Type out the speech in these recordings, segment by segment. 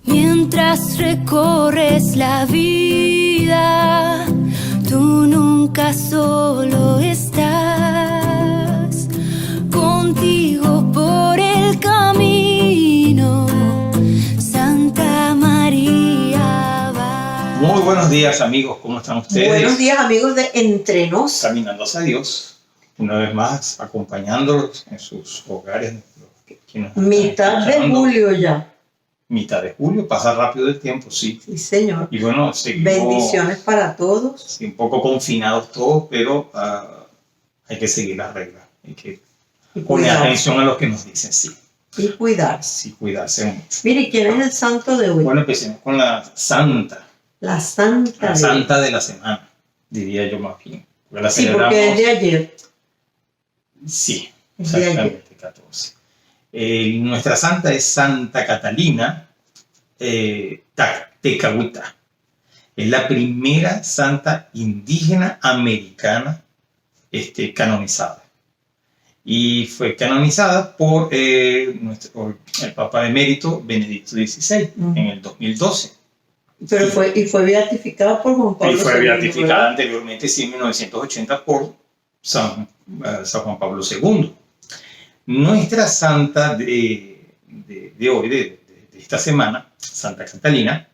Mientras recorres la vida, tú nunca solo estás. Contigo por el camino, Santa María va. Muy buenos días, amigos, ¿cómo están ustedes? Buenos días, amigos de Entre Nos. Caminando hacia Dios, una vez más acompañándolos en sus hogares. Mitad de julio ya. Mitad de julio, pasa rápido el tiempo, sí. Sí, señor. Y bueno, seguimos, bendiciones para todos. sí, un poco confinados todos, pero hay que seguir las reglas. Hay que poner atención a lo que nos dicen, sí. Y cuidarse. Sí, cuidarse mucho. Mire, ¿quién es el santo de hoy? Bueno, empecemos con la santa. La santa. La santa de la semana, diría yo más bien. Porque Sí, porque es de ayer. Sí, Es de exactamente, 14. Nuestra santa es Santa Catalina Tecagüita. Es la primera santa indígena americana canonizada. Y fue canonizada por el Papa Emérito Benedicto XVI en el 2012. Pero fue beatificada por Juan Pablo II. Y fue beatificada anteriormente, sí, en 1980 por San Juan Pablo II. Nuestra santa de hoy, de esta semana, Santa Catalina,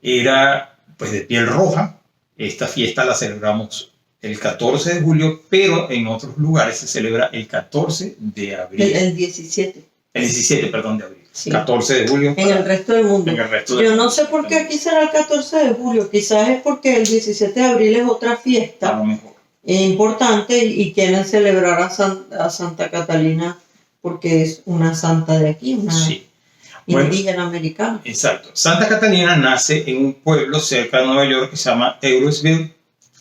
era pues de piel roja. Esta fiesta la celebramos el 14 de julio, pero en otros lugares se celebra el 14 de abril. El 17. El 17, perdón, de abril. Sí. 14 de julio. En el resto del mundo. Yo no sé por qué aquí será el 14 de julio. Quizás es porque el 17 de abril es otra fiesta. A lo mejor. Importante y quieren celebrar a Santa Catalina porque es una santa de aquí, una indígena americana. Exacto. Santa Catalina nace en un pueblo cerca de Nueva York que se llama Eurosville,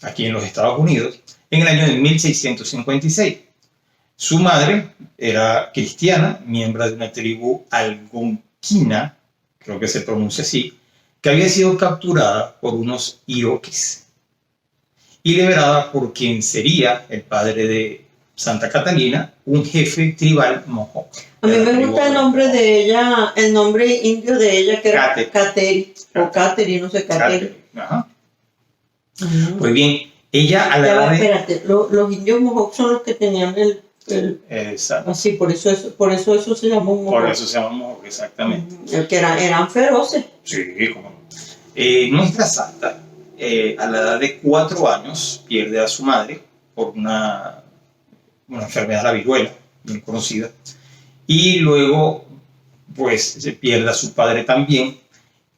aquí en los Estados Unidos, en el año de 1656. Su madre era cristiana, miembro de una tribu algonquina, creo que se pronuncia así, que había sido capturada por unos iroquíes y liberada por quien sería el padre de Santa Catalina, un jefe tribal mohawk. A mí me gusta el nombre de ella, el nombre indio de ella, que era Kateri, o Kateri, no sé, Kateri. Ajá. Pues bien, ella a la edad de... Espérate, los indios mohawk son los que tenían Exacto. Así, por eso eso se llama un mohawk. Por eso se llama mohawk, exactamente. Que eran feroces. Sí, como no. Nuestra santa, a la edad de 4 años, pierde a su madre por una enfermedad de la viruela, bien conocida, y luego pues se pierde a su padre también,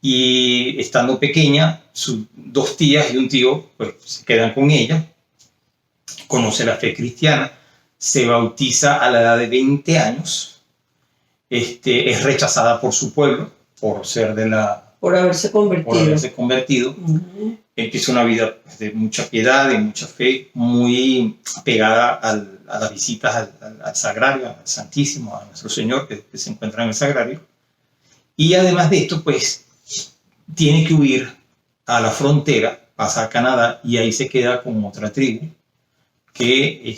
y estando pequeña, sus 2 tías y un tío pues se quedan con ella, conoce la fe cristiana, se bautiza a la edad de 20 años, es rechazada por su pueblo, por haberse convertido. Uh-huh. Empieza una vida de mucha piedad, de mucha fe, muy pegada a las visitas al sagrario, al Santísimo, a nuestro Señor que se encuentra en el sagrario. Y además de esto, pues, tiene que huir a la frontera, pasa a Canadá y ahí se queda con otra tribu que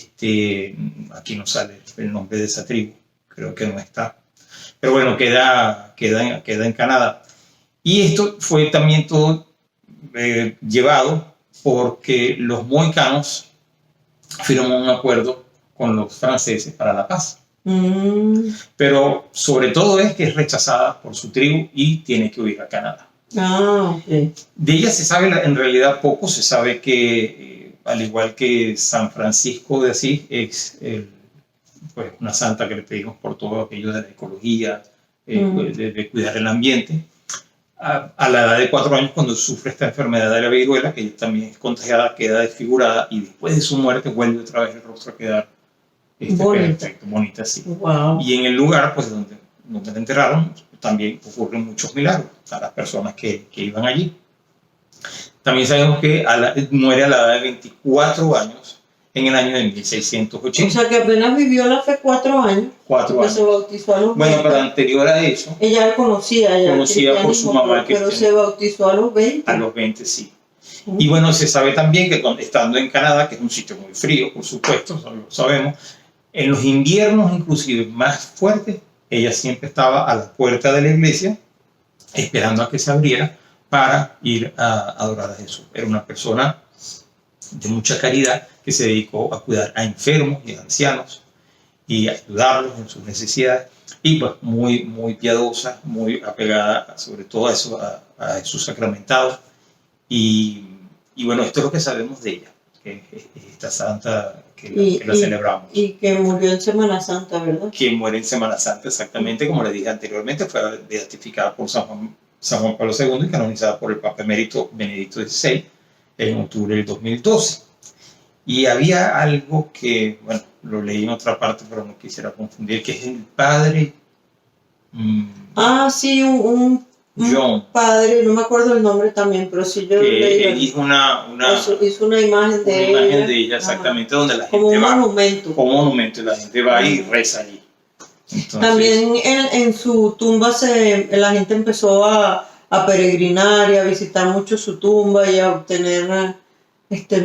aquí no sale el nombre de esa tribu, creo que no está. Pero bueno, queda en Canadá. Y esto fue también todo llevado porque los mohicanos firman un acuerdo con los franceses para la paz. Pero sobre todo es que es rechazada por su tribu y tiene que huir a Canadá. Okay. De ella se sabe en realidad poco. Se sabe que al igual que San Francisco de Asís es pues una santa que le pedimos por todo aquello de la ecología, de cuidar el ambiente. A la edad de 4 años, cuando sufre esta enfermedad de la viruela, que ella también es contagiada, queda desfigurada y después de su muerte vuelve otra vez el rostro a quedar perfecto, bonita así. Wow. Y en el lugar pues, donde la enterraron también ocurren muchos milagros a las personas que iban allí. También sabemos que muere a la edad de 24 años en el año de 1680. O sea que apenas vivió la fe 4 años. 4 años. Se bautizó a los 20. Bueno, pero anterior a eso. Ella la conocía Por su mamá. Pero se bautizó a los 20. A los 20, sí. Y bueno, se sabe también que estando en Canadá, que es un sitio muy frío, por supuesto, lo sabemos, En los inviernos, inclusive más fuertes, ella siempre estaba a la puerta de la iglesia, esperando a que se abriera para ir a adorar a Jesús. Era una persona de mucha caridad que se dedicó a cuidar a enfermos y a ancianos y a ayudarlos en sus necesidades. Y pues muy, muy piadosa, muy apegada sobre todo a eso, a Jesús sacramentado. Y bueno, esto es lo que sabemos de ella, que es esta santa que la celebramos. Y que murió en Semana Santa, ¿verdad? Que muere en Semana Santa, exactamente, como le dije anteriormente, fue beatificada por San Juan Pablo II y canonizada por el Papa Emérito Benedicto XVI en octubre del 2012. Y había algo que, bueno, lo leí en otra parte, pero no quisiera confundir, que es el padre... sí, un padre, no me acuerdo el nombre también, pero sí yo leí. Él hizo una imagen de ella, exactamente, donde la gente como un va. Monumento. Como un monumento, y la gente va y reza allí. Entonces, también en su tumba la gente empezó a peregrinar y a visitar mucho su tumba y a obtener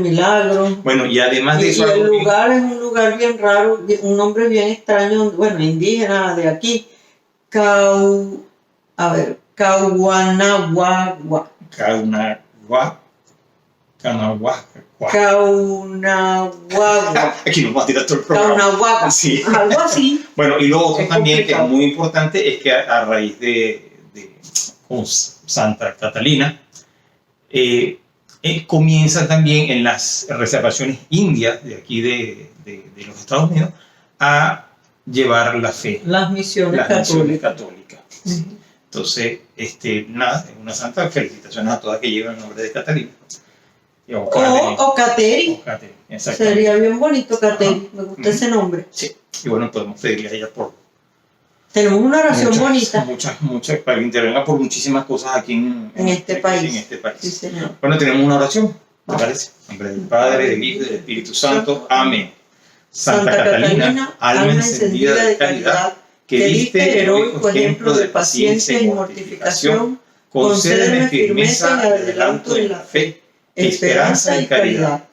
milagros. Bueno, y además de eso... Y el lugar es un lugar bien raro, un nombre bien extraño, bueno, indígena de aquí. Caunahuagua. Aquí nos va a tirar todo el programa. Caunahuagua, sí. Algo así. Bueno, y lo otro también que es muy importante es que a raíz de Santa Catalina, comienza también en las reservaciones indias de aquí de los Estados Unidos a llevar la fe. Las misiones católicas. Uh-huh. Entonces, nada, es una santa. Felicitaciones a todas que llevan el nombre de Catalina. O Cateri. Sería bien bonito Cateri. Me gusta ese nombre. Sí. Y bueno, podemos pedirle a ella por... Tenemos una oración bonita. Muchas, para que intervenga por muchísimas cosas aquí en este país. Sí, señor. Bueno, tenemos una oración, ¿me parece? En nombre del Padre, del Hijo y del Espíritu Santo. Amén. Santa Catalina, alma encendida de caridad, que diste heroico ejemplo de paciencia y mortificación, concédeme firmeza y adelanto en la fe, esperanza y caridad.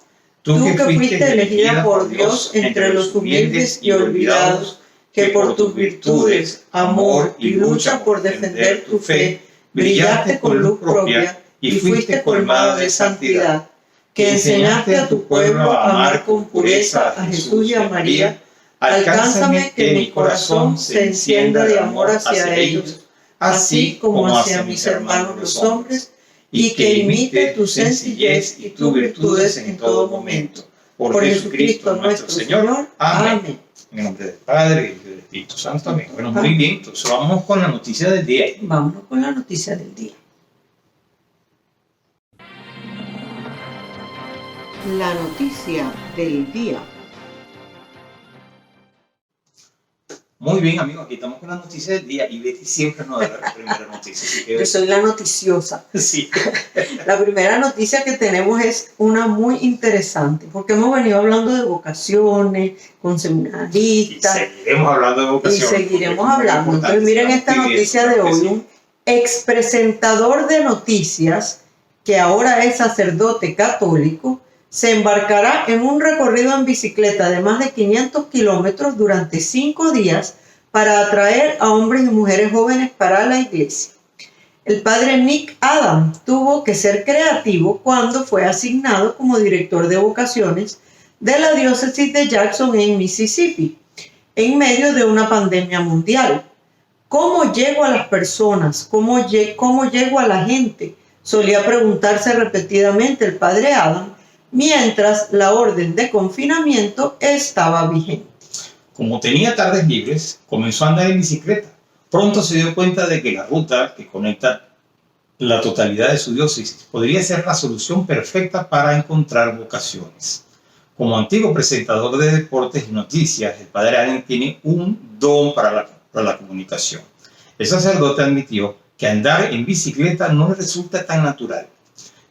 Tú que fuiste elegida por Dios entre los humildes y olvidados, que por tus virtudes, amor y lucha por defender tu fe, brillaste con luz propia y fuiste colmada de santidad, que enseñaste a tu pueblo a amar con pureza a Jesús y a María. Alcánzame que mi corazón se encienda de amor hacia ellos, así como hacia mis hermanos los hombres, y que imite tu sencillez y tus virtudes en todo momento. Por Jesucristo nuestro Señor. Amén. En el nombre del Padre y del Espíritu Santo. Amén. Bueno, muy bien. Entonces vamos con la noticia del día. Vámonos con la noticia del día. La noticia del día. Muy bien, amigos, aquí estamos con la noticia del día y Betty siempre nos da la primera noticia. Así que... Yo soy la noticiosa. Sí. La primera noticia que tenemos es una muy interesante, porque hemos venido hablando de vocaciones, con seminaristas. Y seguiremos hablando de vocaciones. Y seguiremos hablando. Entonces, miren esta noticia de hoy. Un expresentador de noticias, que ahora es sacerdote católico, se embarcará en un recorrido en bicicleta de más de 500 kilómetros durante 5 días para atraer a hombres y mujeres jóvenes para la iglesia. El padre Nick Adams tuvo que ser creativo cuando fue asignado como director de vocaciones de la diócesis de Jackson en Mississippi, en medio de una pandemia mundial. ¿Cómo llego a las personas? ¿Cómo llego a la gente? Solía preguntarse repetidamente el padre Adams, mientras la orden de confinamiento estaba vigente. Como tenía tardes libres, comenzó a andar en bicicleta. Pronto se dio cuenta de que la ruta que conecta la totalidad de su diócesis podría ser la solución perfecta para encontrar vocaciones. Como antiguo presentador de deportes y noticias, el padre Allen tiene un don para la comunicación. El sacerdote admitió que andar en bicicleta no le resulta tan natural.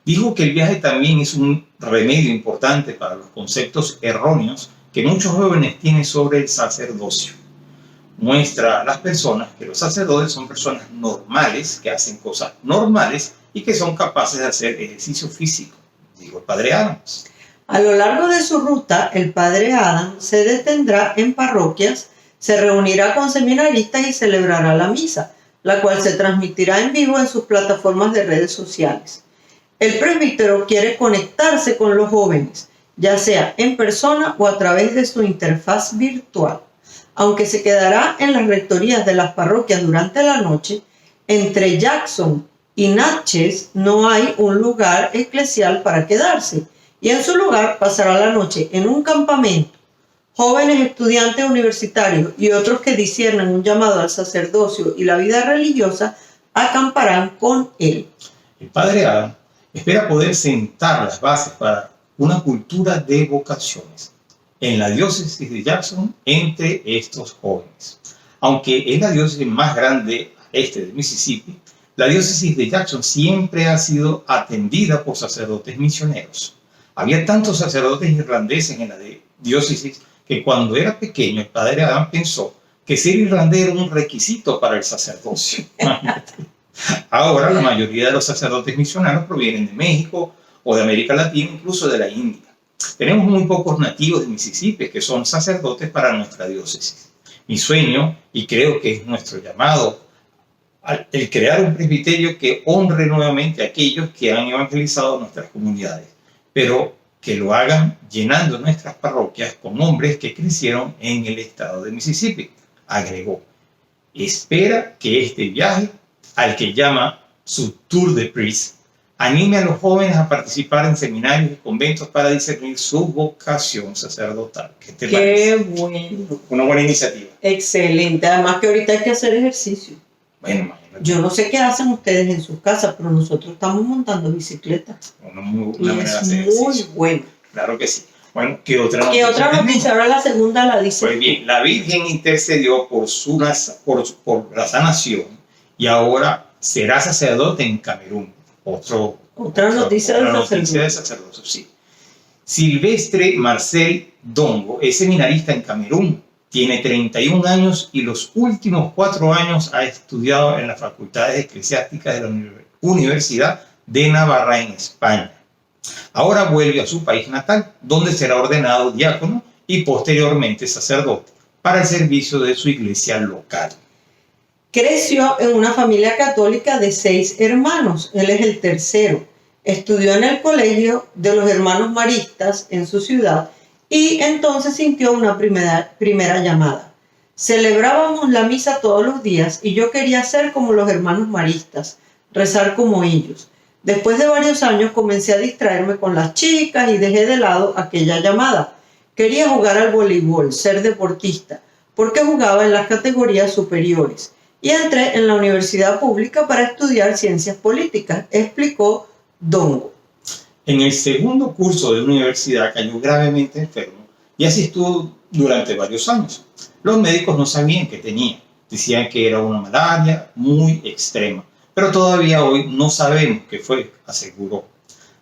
Dijo que el viaje también es un remedio importante para los conceptos erróneos que muchos jóvenes tienen sobre el sacerdocio. Muestra a las personas que los sacerdotes son personas normales, que hacen cosas normales y que son capaces de hacer ejercicio físico, dijo el padre Adams. A lo largo de su ruta, el padre Adam se detendrá en parroquias, se reunirá con seminaristas y celebrará la misa, la cual se transmitirá en vivo en sus plataformas de redes sociales. El presbítero quiere conectarse con los jóvenes, ya sea en persona o a través de su interfaz virtual. Aunque se quedará en las rectorías de las parroquias durante la noche, entre Jackson y Natchez no hay un lugar eclesial para quedarse, y en su lugar pasará la noche en un campamento. Jóvenes estudiantes universitarios y otros que disciernen un llamado al sacerdocio y la vida religiosa acamparán con él. El padre Adam espera poder sentar las bases para una cultura de vocaciones en la diócesis de Jackson entre estos jóvenes. Aunque es la diócesis más grande al este de Mississippi, la diócesis de Jackson siempre ha sido atendida por sacerdotes misioneros. Había tantos sacerdotes irlandeses en la diócesis que cuando era pequeño el padre Adam pensó que ser irlandés era un requisito para el sacerdocio. Ahora la mayoría de los sacerdotes misioneros provienen de México o de América Latina, incluso de la India. Tenemos muy pocos nativos de Mississippi que son sacerdotes para nuestra diócesis. Mi sueño, y creo que es nuestro llamado, el crear un presbiterio que honre nuevamente a aquellos que han evangelizado nuestras comunidades, pero que lo hagan llenando nuestras parroquias con hombres que crecieron en el estado de Mississippi, agregó. Espera que este viaje, al que llama su Tour de Priest, anime a los jóvenes a participar en seminarios y conventos para discernir su vocación sacerdotal. ¿Qué te parece? Bueno. Una buena iniciativa. Excelente. Además que ahorita hay que hacer ejercicio. Bueno, imagínate. Yo no sé qué hacen ustedes en sus casas, pero nosotros estamos montando bicicletas. Una manera de hacer ejercicio. Muy bueno. Claro que sí. Bueno, ¿qué otra noticia? ¿Qué otra noticia? Ahora la segunda la dice. Pues bien, la Virgen intercedió por la sanación y ahora será sacerdote en Camerún. Otra noticia de sacerdocio, sí. Silvestre Marcel Dongo es seminarista en Camerún. Tiene 31 años y los últimos 4 años ha estudiado en las facultades eclesiásticas de la Universidad de Navarra en España. Ahora vuelve a su país natal, donde será ordenado diácono y posteriormente sacerdote para el servicio de su iglesia local. Creció en una familia católica de 6 hermanos. Él es el tercero. Estudió en el colegio de los hermanos maristas en su ciudad y entonces sintió una primera llamada. Celebrábamos la misa todos los días y yo quería ser como los hermanos maristas, rezar como ellos. Después de varios años comencé a distraerme con las chicas y dejé de lado aquella llamada. Quería jugar al voleibol, ser deportista, porque jugaba en las categorías superiores. Y entré en la universidad pública para estudiar ciencias políticas, explicó Dongo. En el segundo curso de universidad cayó gravemente enfermo y así estuvo durante varios años. Los médicos no sabían qué tenía. Decían que era una malaria muy extrema, pero todavía hoy no sabemos qué fue, aseguró.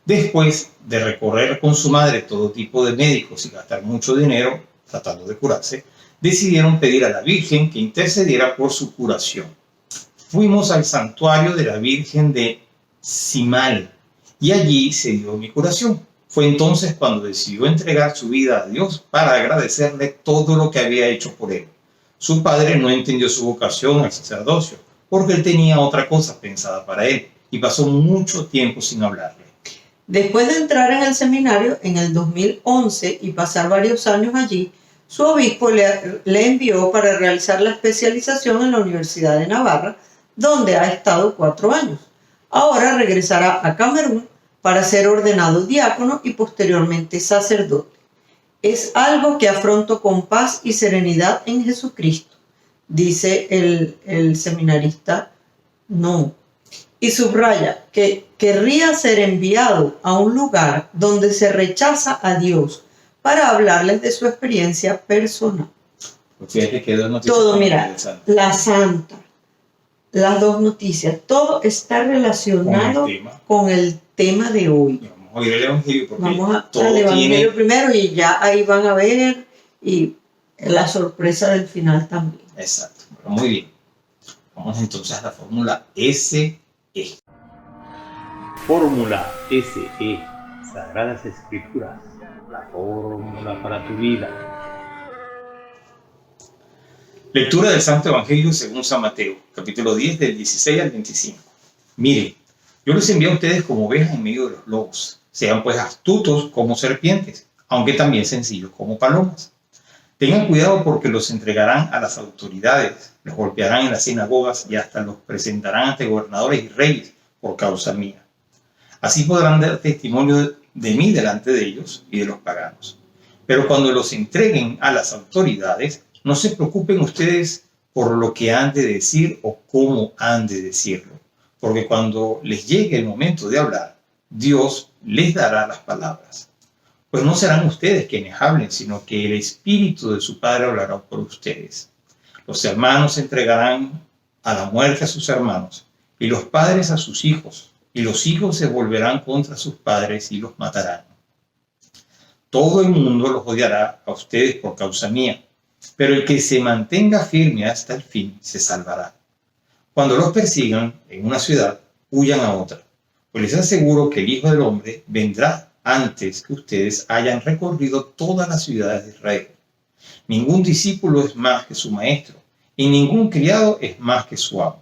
Después de recorrer con su madre todo tipo de médicos y gastar mucho dinero tratando de curarse, decidieron pedir a la Virgen que intercediera por su curación. Fuimos al santuario de la Virgen de Simal y allí se dio mi curación. Fue entonces cuando decidió entregar su vida a Dios para agradecerle todo lo que había hecho por él. Su padre no entendió su vocación al sacerdocio porque él tenía otra cosa pensada para él y pasó mucho tiempo sin hablarle. Después de entrar en el seminario en el 2011 y pasar varios años allí, su obispo le envió para realizar la especialización en la Universidad de Navarra, donde ha estado 4 años. Ahora regresará a Camerún para ser ordenado diácono y posteriormente sacerdote. Es algo que afronto con paz y serenidad en Jesucristo, dice el seminarista No. Y subraya que querría ser enviado a un lugar donde se rechaza a Dios para hablarles de su experiencia personal. Todo, mira, la santa, las 2 noticias, todo está relacionado con el tema de hoy. Vamos a ir al Evangelio porque vamos al Evangelio primero y ya ahí van a ver y la sorpresa del final también. Exacto, bueno, muy bien. Vamos entonces a la fórmula SE. Fórmula SE, Sagradas Escrituras. la fórmula para tu vida. Lectura del Santo Evangelio según San Mateo, capítulo 10, del 16 al 25. Miren, yo les envío a ustedes como ovejas en medio de los lobos. Sean pues astutos como serpientes, aunque también sencillos como palomas. Tengan cuidado porque los entregarán a las autoridades, los golpearán en las sinagogas y hasta los presentarán ante gobernadores y reyes por causa mía. Así podrán dar testimonio de mí delante de ellos y de los paganos. Pero cuando los entreguen a las autoridades, no se preocupen ustedes por lo que han de decir o cómo han de decirlo, porque cuando les llegue el momento de hablar, Dios les dará las palabras. Pues no serán ustedes quienes hablen, sino que el Espíritu de su Padre hablará por ustedes. Los hermanos entregarán a la muerte a sus hermanos, y los padres a sus hijos, y los hijos se volverán contra sus padres y los matarán. Todo el mundo los odiará a ustedes por causa mía, pero el que se mantenga firme hasta el fin se salvará. Cuando los persigan en una ciudad, huyan a otra, pues les aseguro que el Hijo del Hombre vendrá antes que ustedes hayan recorrido todas las ciudades de Israel. Ningún discípulo es más que su maestro, y ningún criado es más que su amo.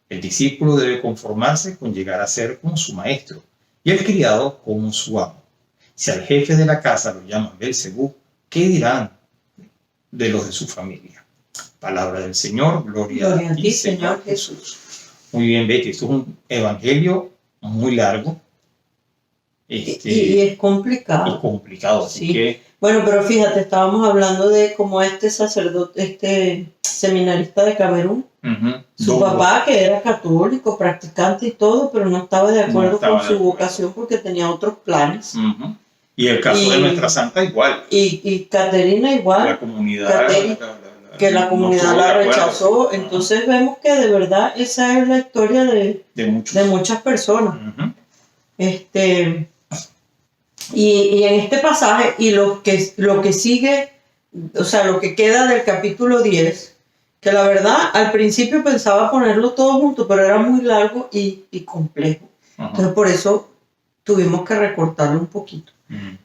El discípulo debe conformarse con llegar a ser como su maestro, y el criado como su amo. Si al jefe de la casa lo llaman Belcebú, ¿qué dirán de los de su familia? Palabra del Señor, gloria a ti, Señor Jesús. Muy bien, Betty, esto es un evangelio muy largo. Y es complicado. Es complicado, así sí. que... Bueno, pero fíjate, estábamos hablando de cómo este sacerdote, este seminarista de Camerún, su papá que era católico, practicante y todo, pero no estaba de acuerdo con su vocación porque tenía otros planes. Y el caso de nuestra santa igual. Y Caterina igual. La comunidad... que la comunidad no la rechazó. Entonces vemos que de verdad esa es la historia de muchas personas. Y en este pasaje y lo que sigue, o sea, lo que queda del capítulo 10, que la verdad al principio pensaba ponerlo todo junto, pero era muy largo y complejo. Entonces por eso tuvimos que recortarlo un poquito.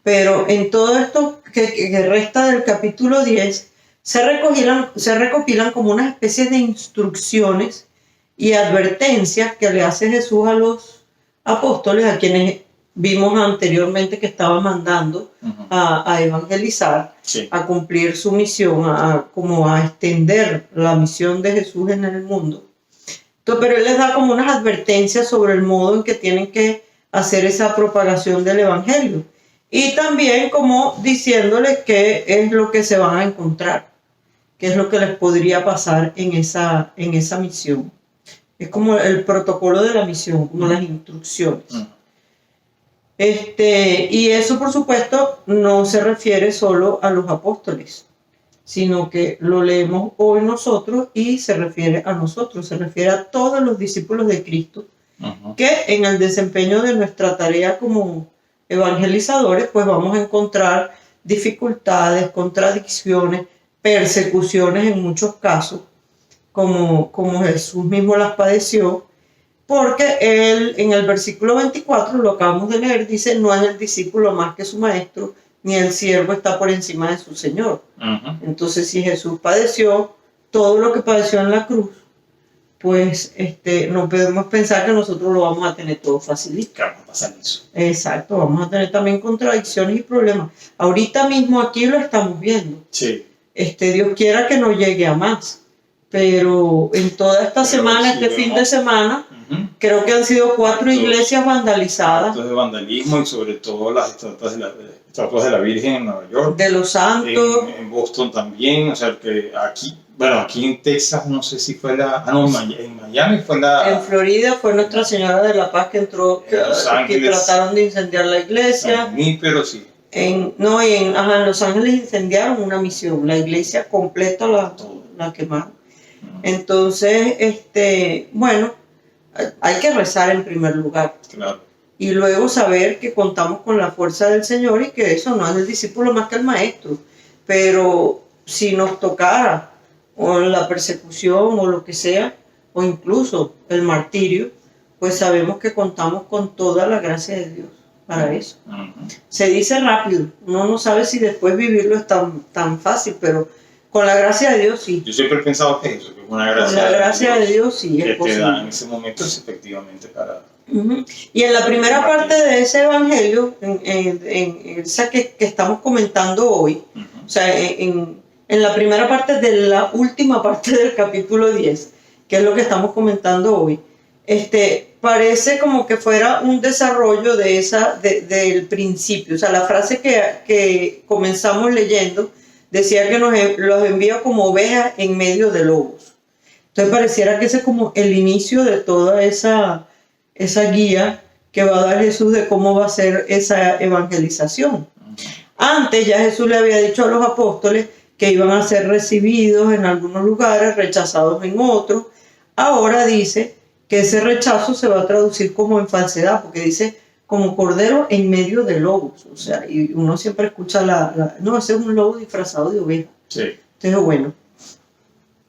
Pero en todo esto que resta del capítulo 10, se recopilan como una especie de instrucciones y advertencias que le hace Jesús a los apóstoles, a quienes vimos anteriormente que estaba mandando a evangelizar, sí, a cumplir su misión, como a extender la misión de Jesús en el mundo. Entonces, pero Él les da como unas advertencias sobre el modo en que tienen que hacer esa propagación del evangelio. Y también como diciéndoles qué es lo que se van a encontrar, qué es lo que les podría pasar en esa misión. Es como el protocolo de la misión, como las instrucciones. Y eso, por supuesto, no se refiere solo a los apóstoles, sino que lo leemos hoy nosotros y se refiere a nosotros, se refiere a todos los discípulos de Cristo, que en el desempeño de nuestra tarea como evangelizadores, pues vamos a encontrar dificultades, contradicciones, persecuciones en muchos casos, como Jesús mismo las padeció, porque él en el versículo 24, lo acabamos de leer, dice: no es el discípulo más que su maestro, ni el siervo está por encima de su Señor. Entonces, si Jesús padeció todo lo que padeció en la cruz, pues no podemos pensar que nosotros lo vamos a tener todo facilito. Claro, va a pasar eso. Exacto, vamos a tener también contradicciones y problemas. Ahorita mismo aquí lo estamos viendo. Sí. Dios quiera que no llegue a más, pero en toda esta semana, sí, fin de semana, creo que han sido 4 iglesias vandalizadas. Actos de vandalismo y sobre todo las estatuas de la Virgen en Nueva York. De los santos. En Boston también, o sea que aquí en Texas no sé si fue en Miami fue en Florida fue Nuestra Señora de la Paz que entró, que trataron de incendiar la iglesia. Pero sí. En Los Ángeles incendiaron una misión, la iglesia completa la quemaron. Entonces, bueno, hay que rezar en primer lugar. Claro. Y luego saber que contamos con la fuerza del Señor y que eso no es el discípulo más que el maestro. Pero si nos tocara o la persecución o lo que sea, o incluso el martirio, pues sabemos que contamos con toda la gracia de Dios. para eso. Ujú. Se dice rápido, uno no sabe si después vivirlo es tan fácil, pero con la gracia de Dios sí. Yo siempre he pensado que eso, que es una Con gracia, la gracia de Dios sí que es te posible. da en ese momento es efectivamente para... Ujú. Y en la primera parte de ese evangelio, en esa que estamos comentando hoy, Ujú. o sea, en la primera parte de la última parte del capítulo 10, que es lo que estamos comentando hoy, parece como que fuera un desarrollo del principio. O sea, la frase que comenzamos leyendo decía que los envía como ovejas en medio de lobos. Entonces pareciera que ese es como el inicio de toda esa guía que va a dar Jesús de cómo va a ser esa evangelización. Antes ya Jesús le había dicho a los apóstoles que iban a ser recibidos en algunos lugares, rechazados en otros. Ahora dice que ese rechazo se va a traducir como en falsedad, porque dice como cordero en medio de lobos. O sea, y uno siempre escucha no, ese es un lobo disfrazado de oveja. Sí. Entonces, bueno,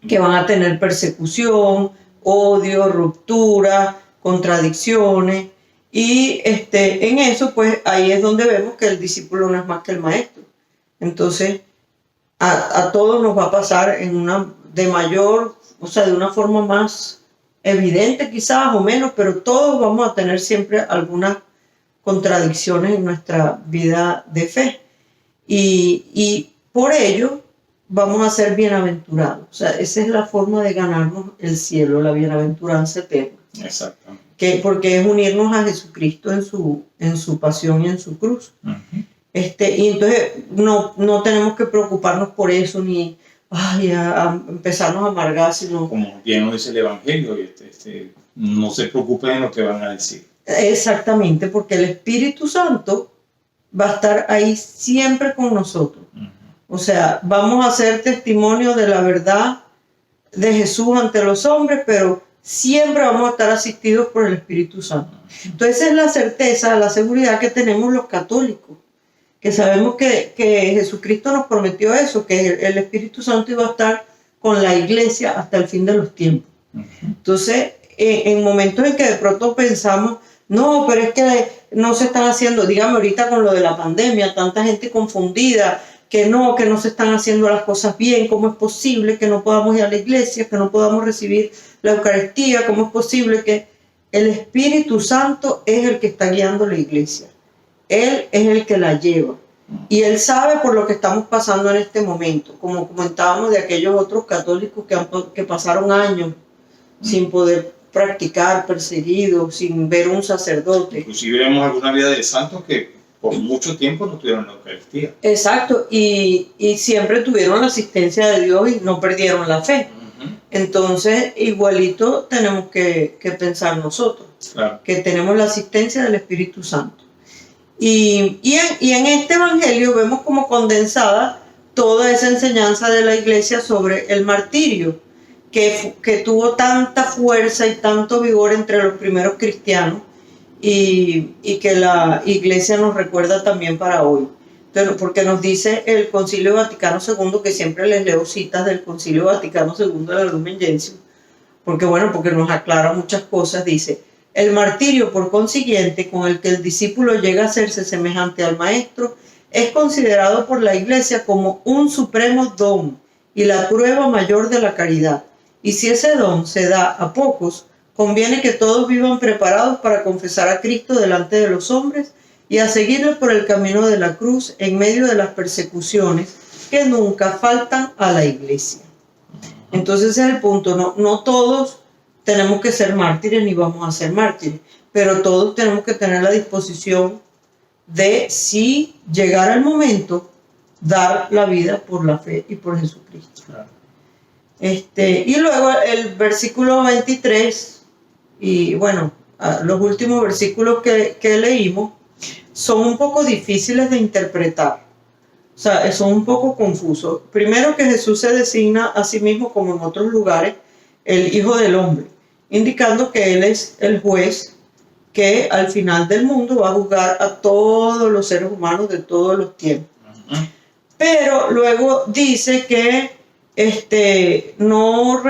que van a tener persecución, odio, ruptura, contradicciones, y en eso pues ahí es donde vemos que el discípulo no es más que el maestro. Entonces a todos nos va a pasar de una forma más evidente quizás o menos, pero todos vamos a tener siempre algunas contradicciones en nuestra vida de fe, y por ello vamos a ser bienaventurados. O sea, esa es la forma de ganarnos el cielo, la bienaventuranza eterna. Exactamente. Porque es unirnos a Jesucristo en su pasión y en su cruz. Uh-huh. Y entonces no tenemos que preocuparnos por eso, ni a empezarnos a amargar, sino... Como bien nos dice el Evangelio, no se preocupen de lo que van a decir. Exactamente, porque el Espíritu Santo va a estar ahí siempre con nosotros. Uh-huh. O sea, vamos a ser testimonio de la verdad de Jesús ante los hombres, pero siempre vamos a estar asistidos por el Espíritu Santo. Entonces esa es la certeza, la seguridad que tenemos los católicos, que sabemos que Jesucristo nos prometió eso, que el Espíritu Santo iba a estar con la iglesia hasta el fin de los tiempos. Uh-huh. Entonces, en momentos en que de pronto pensamos, no, pero es que no se están haciendo, dígame ahorita con lo de la pandemia, tanta gente confundida, que no se están haciendo las cosas bien, ¿cómo es posible que no podamos ir a la iglesia, que no podamos recibir la Eucaristía? ¿Cómo es posible que el Espíritu Santo es el que está guiando la iglesia? Él es el que la lleva. Y Él sabe por lo que estamos pasando en este momento, como comentábamos de aquellos otros católicos que pasaron años sin poder practicar, perseguidos, sin ver un sacerdote. Inclusive vemos alguna vida de santos que por mucho tiempo no tuvieron la Eucaristía. Exacto, y siempre tuvieron la asistencia de Dios y no perdieron la fe. Uh-huh. Entonces, igualito tenemos que pensar nosotros, claro, que tenemos la asistencia del Espíritu Santo. Y en este evangelio vemos como condensada toda esa enseñanza de la iglesia sobre el martirio, que tuvo tanta fuerza y tanto vigor entre los primeros cristianos, y que la iglesia nos recuerda también para hoy. Entonces, porque nos dice el Concilio Vaticano II, que siempre les leo citas del Concilio Vaticano II de la Lumen Gentium, porque nos aclara muchas cosas. Dice: el martirio, por consiguiente, con el que el discípulo llega a hacerse semejante al maestro, es considerado por la iglesia como un supremo don y la prueba mayor de la caridad. Y si ese don se da a pocos, conviene que todos vivan preparados para confesar a Cristo delante de los hombres y a seguirle por el camino de la cruz en medio de las persecuciones que nunca faltan a la iglesia. Entonces ese es el punto. No todos tenemos que ser mártires ni vamos a ser mártires, pero todos tenemos que tener la disposición de, si llegara el momento, dar la vida por la fe y por Jesucristo. Claro. Y luego el versículo 23, y los últimos versículos que leímos son un poco difíciles de interpretar. O sea, son un poco confusos. Primero, que Jesús se designa a sí mismo, como en otros lugares, el Hijo del Hombre, indicando que Él es el juez que al final del mundo va a juzgar a todos los seres humanos de todos los tiempos. Uh-huh. Pero luego dice que no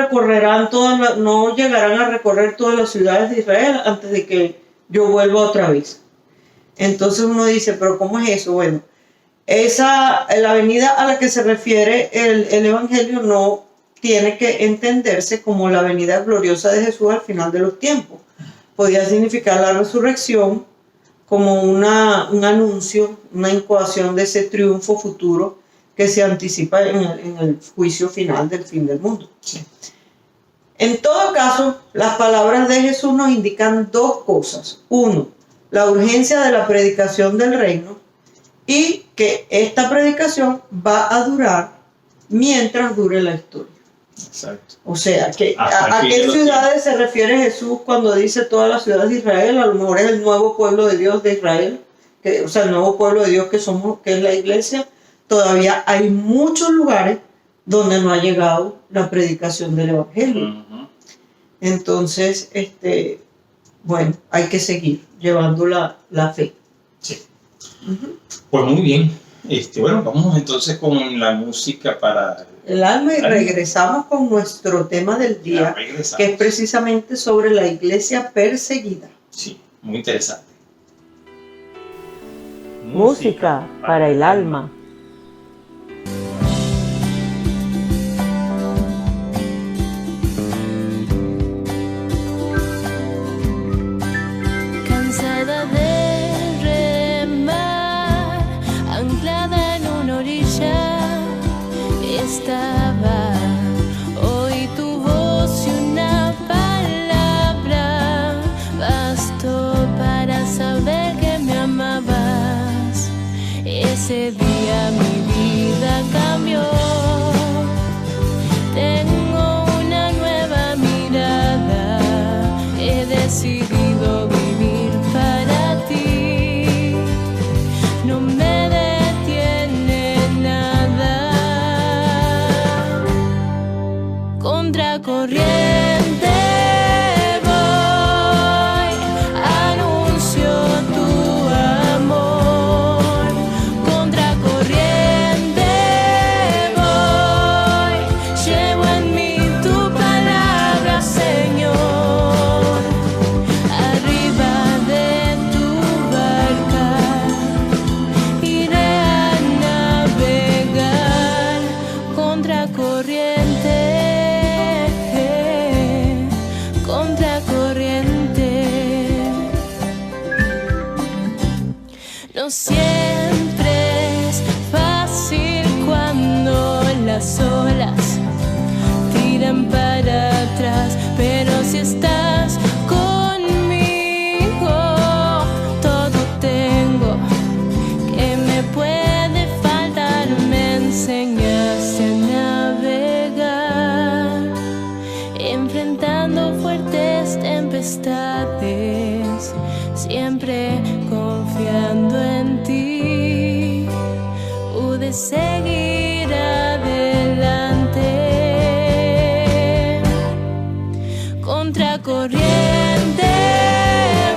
llegarán a recorrer todas las ciudades de Israel antes de que yo vuelva otra vez. Entonces uno dice, pero ¿cómo es eso? Bueno, la avenida a la que se refiere el Evangelio no tiene que entenderse como la venida gloriosa de Jesús al final de los tiempos. Podía significar la resurrección como un anuncio, una incoación de ese triunfo futuro que se anticipa en el juicio final del fin del mundo. Sí. En todo caso, las palabras de Jesús nos indican dos cosas. Uno, la urgencia de la predicación del reino y que esta predicación va a durar mientras dure la historia. Exacto. O sea, Hasta ¿a el fin qué de los ciudades se refiere Jesús cuando dice todas las ciudades de Israel? A lo mejor es el nuevo pueblo de Dios de Israel, o sea, el nuevo pueblo de Dios que es la iglesia. Todavía hay muchos lugares donde no ha llegado la predicación del Evangelio. Ujú. Entonces, bueno, hay que seguir llevando la fe. Sí. Ujú. Pues muy bien. Bueno, vamos entonces con la música para El alma y regresamos con nuestro tema del ya día, regresamos. que es precisamente sobre la iglesia perseguida. Sí, muy interesante. Música para el alma. Cansada de remar, anclada en una orilla, estaba. Oí tu voz y una palabra bastó para saber que me amabas. Ese día mi vida cambió. Tengo una nueva mirada. He decidido vivir para ti. No me detiene nada. Contracorriente voy, anuncio tu amor. Contracorriente voy, llevo en mí tu palabra, Señor. Arriba de tu barca iré a navegar. Contracorriente, contracorriente. No siempre es fácil cuando las olas tiran para atrás, pero si estás conmigo, todo tengo. ¿Qué me puede faltar? Me enseñaste a navegar, enfrentando fuertes tempestades, siempre confiando en ti. Pude seguir adelante. Contracorriente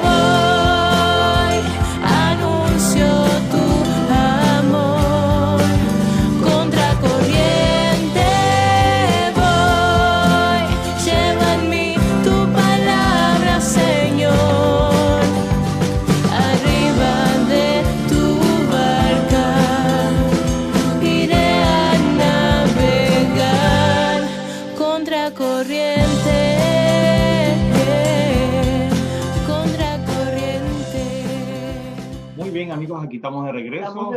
voy, anuncio tu amor. Contracorriente voy, lleva en mí tu palabra, Señor. Arriba de tu barca iré a navegar. Contracorriente, contracorriente. Muy bien, amigos, aquí estamos de regreso. Estamos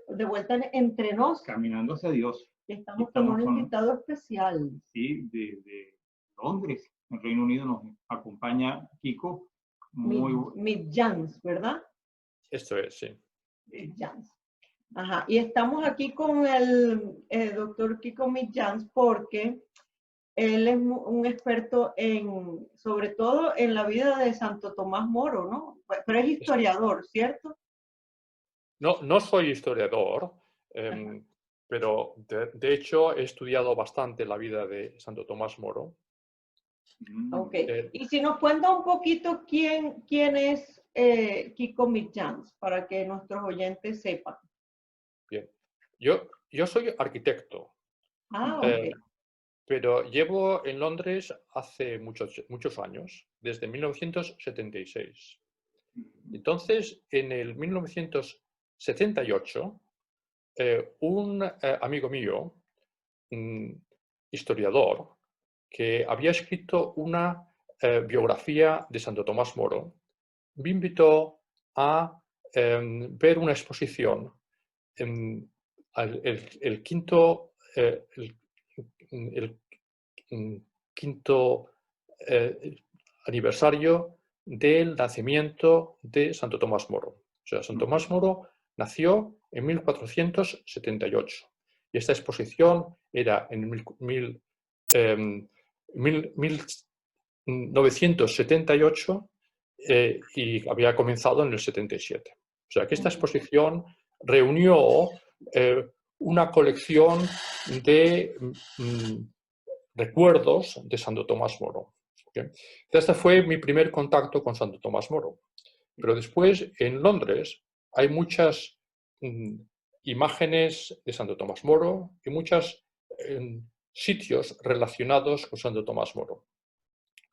de vuelta entre nos. Caminando hacia Dios. Estamos Estamos con un con- invitado especial. Sí, de Londres, en Reino Unido, nos acompaña Kiko. Muy Mid Jans, ¿verdad? Esto es, sí. Mid Jans. Ajá. Y estamos aquí con el doctor Kiko Mid Jans porque él es un experto sobre todo en la vida de Santo Tomás Moro, ¿no? Pero es historiador, ¿cierto? No, no soy historiador, pero de hecho he estudiado bastante la vida de Santo Tomás Moro. Ok. Eh, Y si nos cuenta un poquito quién es Kiko Mid Jans, para que nuestros oyentes sepan. Bien. Yo soy arquitecto, Ah, ok. pero llevo en Londres hace muchos años, desde 1976. Entonces, en el 1978, un amigo mío, historiador, que había escrito una biografía de Santo Tomás Moro, me invitó a ver una exposición, el quinto aniversario del nacimiento de Santo Tomás Moro. O sea, Santo Tomás Moro nació en 1478 y esta exposición era en 1978 y había comenzado en el 77. O sea, que esta exposición reunió una colección de recuerdos de Santo Tomás Moro. ¿Okay? Este fue mi primer contacto con Santo Tomás Moro. Pero después, en Londres, hay muchas imágenes de Santo Tomás Moro y muchos sitios relacionados con Santo Tomás Moro.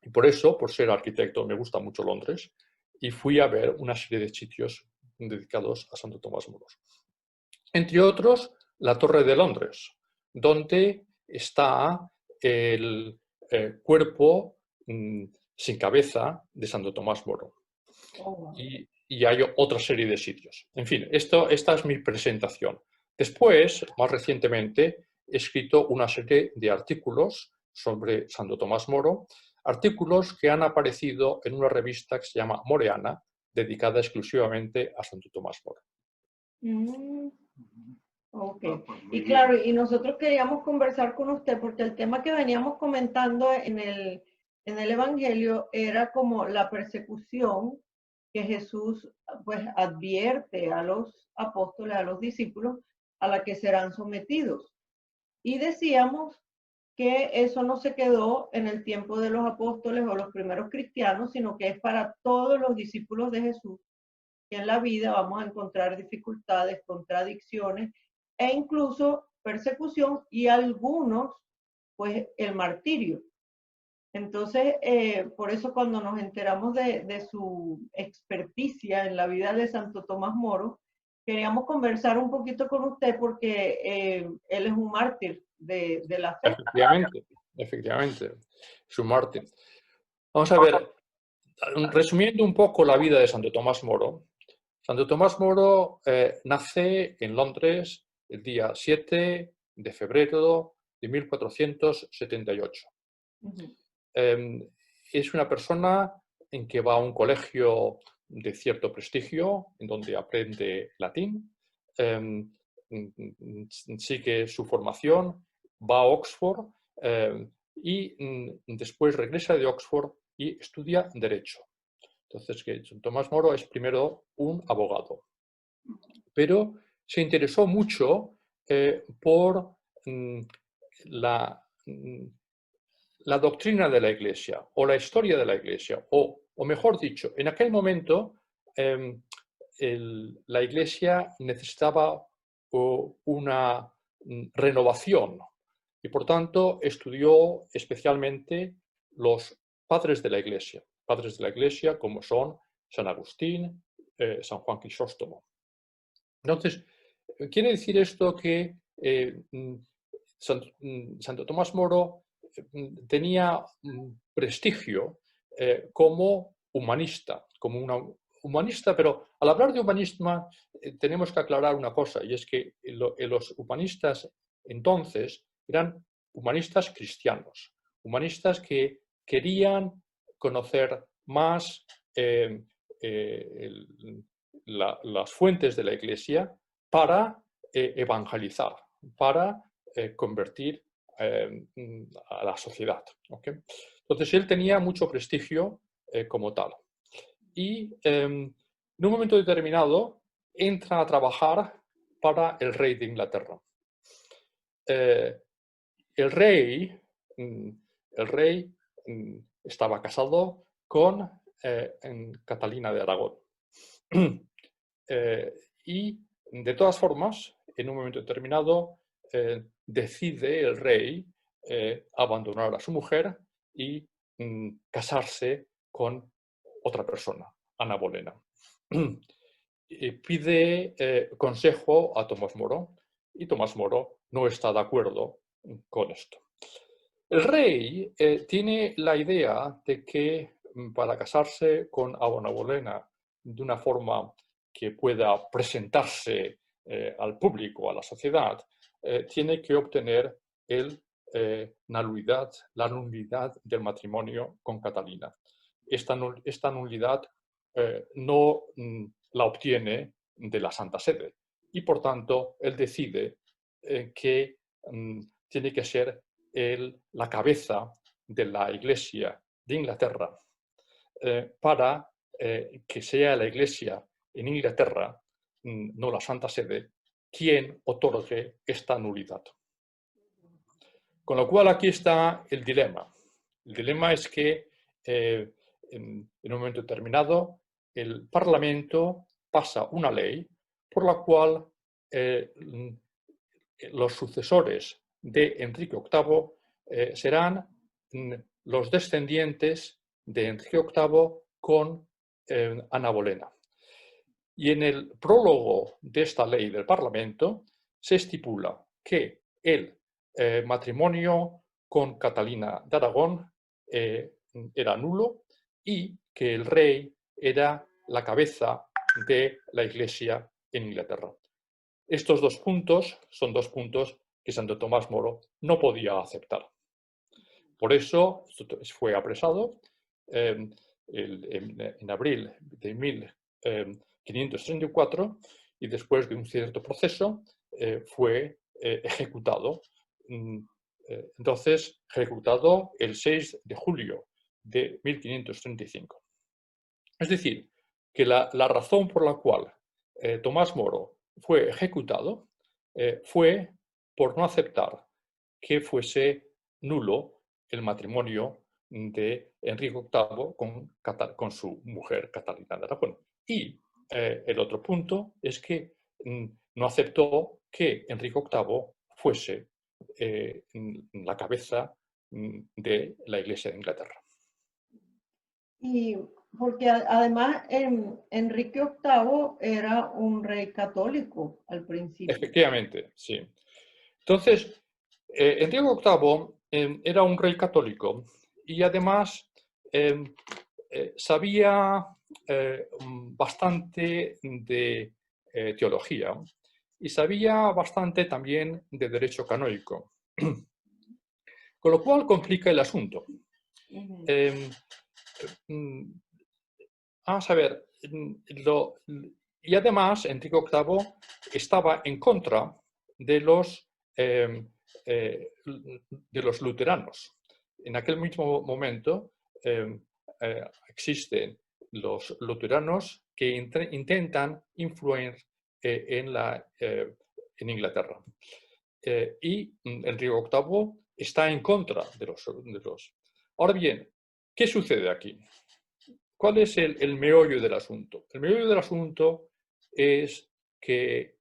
Y por eso, por ser arquitecto, me gusta mucho Londres y fui a ver una serie de sitios dedicados a Santo Tomás Moro. Entre otros, la Torre de Londres, donde está el cuerpo sin cabeza de Santo Tomás Moro. Y hay otra serie de sitios. En fin, esta es mi presentación. Después, más recientemente, he escrito una serie de artículos sobre Santo Tomás Moro, artículos que han aparecido en una revista que se llama Moreana, dedicada exclusivamente a Santo Tomás Moro. Ok, y claro, y nosotros queríamos conversar con usted porque el tema que veníamos comentando en el Evangelio era como la persecución que Jesús pues advierte a los apóstoles, a los discípulos, a la que serán sometidos. Y decíamos que eso no se quedó en el tiempo de los apóstoles o los primeros cristianos, sino que es para todos los discípulos de Jesús, que en la vida vamos a encontrar dificultades, contradicciones e incluso persecución y algunos, pues el martirio. Entonces, por eso cuando nos enteramos de su experticia en la vida de Santo Tomás Moro, queríamos conversar un poquito con usted porque él es un mártir de la fe. Efectivamente, es un mártir. Vamos a ver, resumiendo un poco la vida de Santo Tomás Moro. Santo Tomás Moro nace en Londres el día 7 de febrero de 1478. Es una persona en que va a un colegio de cierto prestigio, en donde aprende latín, sigue su formación, va a Oxford y después regresa de Oxford y estudia Derecho. Entonces, que Tomás Moro es primero un abogado, pero se interesó mucho por la doctrina de la Iglesia o la historia de la Iglesia, o mejor dicho, en aquel momento la Iglesia necesitaba una renovación y por tanto estudió especialmente los padres de la Iglesia como son San Agustín, San Juan Crisóstomo. Entonces, quiere decir esto que Santo Tomás Moro tenía prestigio como humanista, pero al hablar de humanismo tenemos que aclarar una cosa, y es que los humanistas entonces eran humanistas cristianos, humanistas que querían conocer más las fuentes de la Iglesia para evangelizar, para convertir a la sociedad. ¿Okay? Entonces él tenía mucho prestigio como tal. Y en un momento determinado entra a trabajar para el rey de Inglaterra. El rey estaba casado con Catalina de Aragón. Y de todas formas, en un momento determinado, decide el rey abandonar a su mujer y casarse con otra persona, Ana Bolena. pide consejo a Tomás Moro y Tomás Moro no está de acuerdo con esto. El rey tiene la idea de que para casarse con Ana Bolena de una forma que pueda presentarse al público, a la sociedad, tiene que obtener la nulidad del matrimonio con Catalina. Esta nulidad no la obtiene de la Santa Sede y, por tanto, él decide que tiene que ser la cabeza de la Iglesia de Inglaterra para que sea la Iglesia en Inglaterra, no la Santa Sede, quien otorgue esta nulidad. Con lo cual aquí está el dilema. El dilema es que en un momento determinado el Parlamento pasa una ley por la cual los sucesores de Enrique VIII serán los descendientes de Enrique VIII con Ana Bolena. Y en el prólogo de esta ley del Parlamento se estipula que el matrimonio con Catalina de Aragón era nulo y que el rey era la cabeza de la Iglesia en Inglaterra. Estos dos puntos son dos puntos que Santo Tomás Moro no podía aceptar. Por eso fue apresado en abril de 1534 y después de un cierto proceso fue ejecutado. Entonces, ejecutado el 6 de julio de 1535. Es decir, que la razón por la cual Tomás Moro fue ejecutado fue por no aceptar que fuese nulo el matrimonio de Enrique VIII con su mujer Catalina de Aragón. Y el otro punto es que no aceptó que Enrique VIII fuese la cabeza de la Iglesia de Inglaterra. Y porque además Enrique VIII era un rey católico al principio. Efectivamente, sí. Entonces, Enrique VIII era un rey católico y además sabía bastante de teología y sabía bastante también de derecho canónico, con lo cual complica el asunto. Vamos a ver, y además Enrique VIII estaba en contra de los luteranos. En aquel mismo momento existen los luteranos que intentan influir en Inglaterra. Y Enrique VIII está en contra de los. Ahora bien, ¿qué sucede aquí? ¿Cuál es el meollo del asunto? El meollo del asunto es que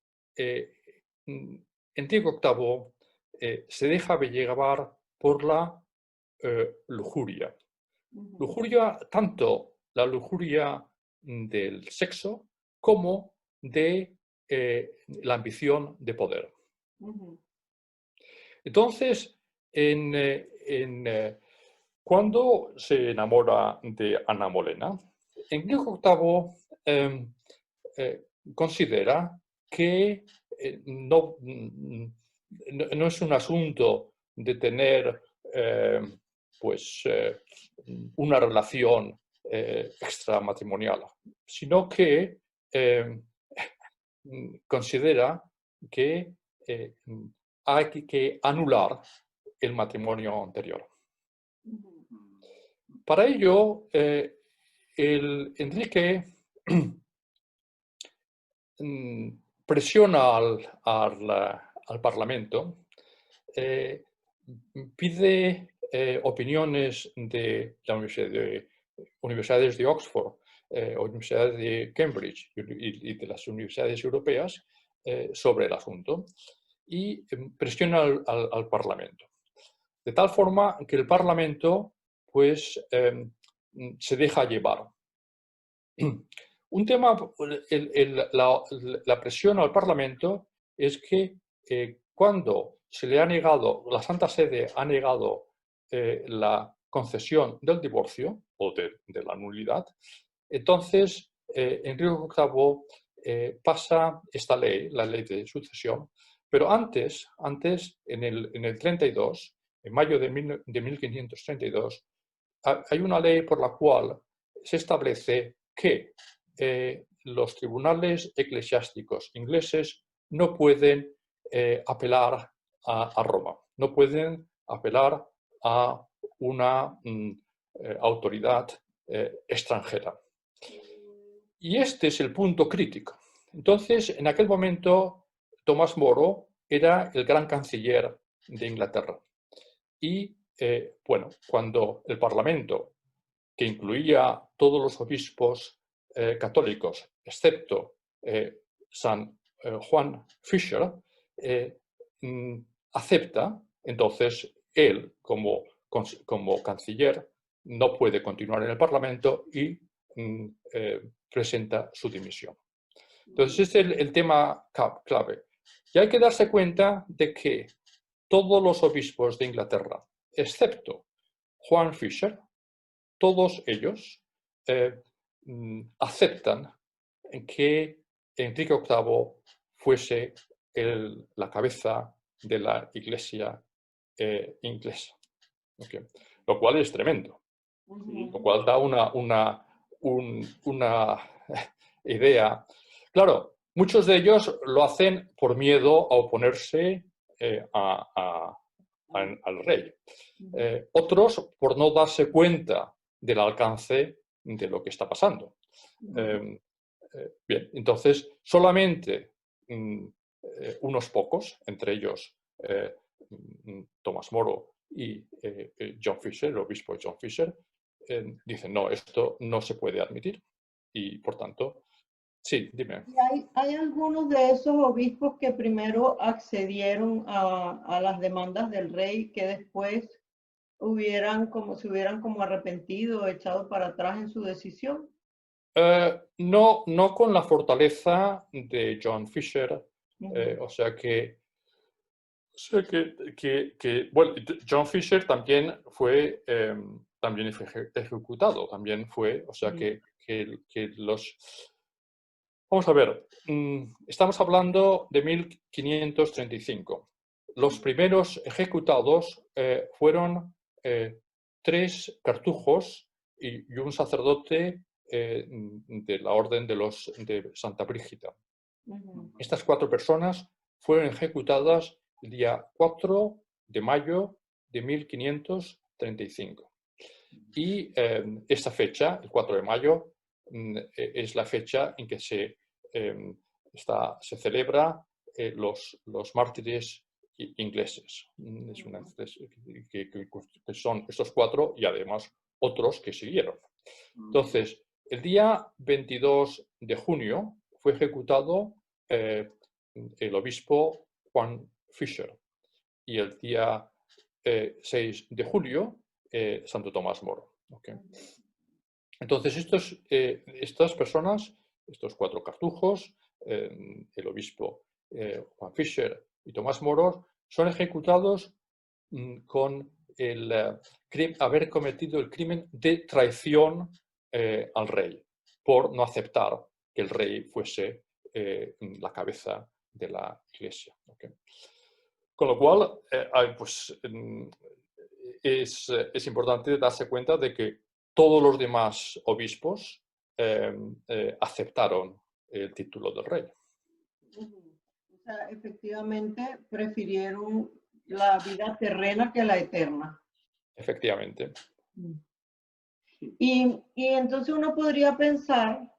Enrique VIII se deja llevar por la lujuria. Lujuria, tanto la lujuria del sexo como de la ambición de poder. Entonces, cuando se enamora de Ana Bolena, Enrique VIII considera que no es un asunto de tener una relación extramatrimonial, sino que considera que hay que anular el matrimonio anterior. Para ello, Enrique presiona al Parlamento, pide opiniones de las universidades de Oxford, universidades de Cambridge y de las universidades europeas sobre el asunto y presiona al Parlamento. De tal forma que el Parlamento pues, se deja llevar. un tema, la presión al Parlamento es que cuando se le ha negado, la Santa Sede ha negado la concesión del divorcio o de la nulidad, entonces Enrique VIII pasa esta ley, la ley de sucesión, pero antes en el 32, en mayo de 1532, hay una ley por la cual se establece que los tribunales eclesiásticos ingleses no pueden apelar a Roma, no pueden apelar a una autoridad extranjera. Y este es el punto crítico. Entonces, en aquel momento, Tomás Moro era el gran canciller de Inglaterra. Y, bueno, cuando el Parlamento, que incluía todos los obispos católicos, excepto San Juan Fisher, acepta, entonces él, como canciller, no puede continuar en el Parlamento y presenta su dimisión. Entonces, este es el tema clave. Y hay que darse cuenta de que todos los obispos de Inglaterra, excepto Juan Fisher, todos ellos aceptan que Enrique VIII fuese la cabeza de la Iglesia inglesa. Okay. Lo cual es tremendo. Lo cual da una idea. Claro, muchos de ellos lo hacen por miedo a oponerse al rey. Otros por no darse cuenta del alcance de lo que está pasando. Bien, entonces solamente unos pocos, entre ellos Tomás Moro y John Fisher, el obispo John Fisher, dicen, no, esto no se puede admitir. Y, por tanto, sí, dime. ¿Hay algunos de esos obispos que primero accedieron a las demandas del rey que después se hubieran como arrepentido o echado para atrás en su decisión? No con la fortaleza de John Fisher. O sea que bueno, John Fisher también fue ejecutado, o sea que los... Vamos a ver, estamos hablando de 1535. Los primeros ejecutados fueron 3 cartujos y un sacerdote de la orden de Santa Brígida. Estas 4 personas fueron ejecutadas el día 4 de mayo de 1535. Y esta fecha, el 4 de mayo, es la fecha en que se celebra los mártires ingleses. Que son estos 4 y además otros que siguieron. Entonces, el día 22 de junio fue ejecutado el obispo Juan Fisher y el día 6 de julio Santo Tomás Moro. Okay. Entonces, estas personas, estos 4 cartujos, el obispo Juan Fisher y Tomás Moro, son ejecutados con haber cometido el crimen de traición al rey, por no aceptar que el rey fuese la cabeza de la Iglesia. Okay. Con lo cual, pues, es importante darse cuenta de que todos los demás obispos aceptaron el título del rey. O sea, efectivamente prefirieron la vida terrena que la eterna. Efectivamente. Y entonces uno podría pensar